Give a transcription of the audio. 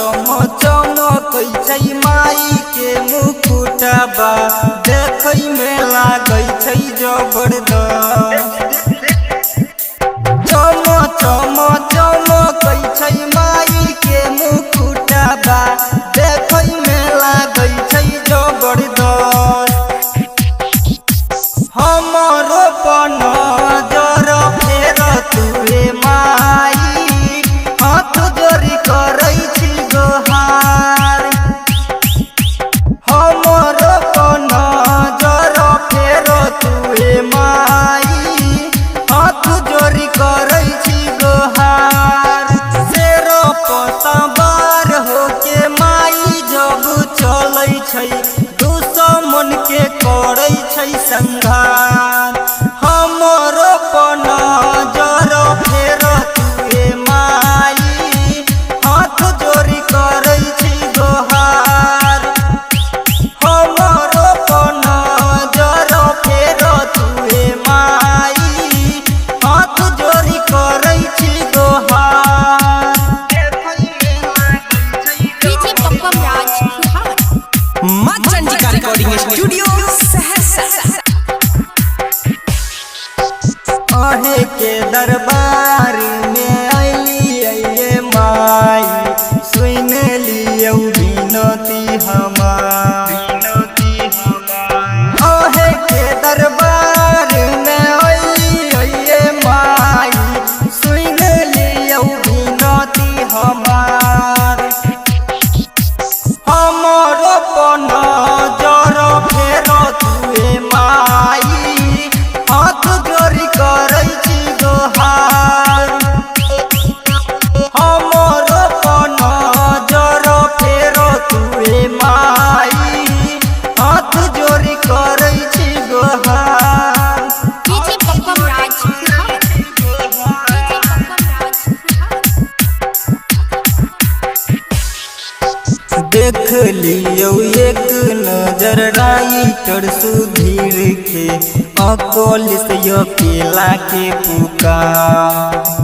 चम चमकै छै माई के मुकुटबा देखै में लागै छै जबरदस्त। चम चम चमकै छै माई के मुकुटबा देखै में लागै छै जबरदस्त। हमरो पर नजर फेर तुहे माई हाथ जोड़ी करै छी गोहार। हमरो पर नजर फेर तुहे माई हाथ जोड़ी करै छी गोहार। शेर पर सवार होके माई जब चलै छै दुश्मन के करै छै संघार। हमरो पर नजर फेर तुहे माई हाथ जोड़ी करै छी गोहार। हमरो पर नजर फेर तुहे माई हाथ जोड़ी करै छी गोहार। डीजे पप्पम राज बिहार मां चंडिका रिकॉर्डिंग स्टूडियो सहरसा। अहे के दरबार में अइलिए माई सुन लियो विनती हमार। अहे के दरबार में अइलिए माई सुन लियो विनती हमार। हमरो पर नजर फेर तुहे माई हाथ जोड़ी करै छी गोहार। हमरो पर नजर फेर तुहे माई हाथ जोड़ी करै छी गोहार। डीजे पप्पम राज बिहार डीजे पप्पम राज बिहार। देख लियो एक नजर राइटर सुधीर के अकल से अकेला के पुकार।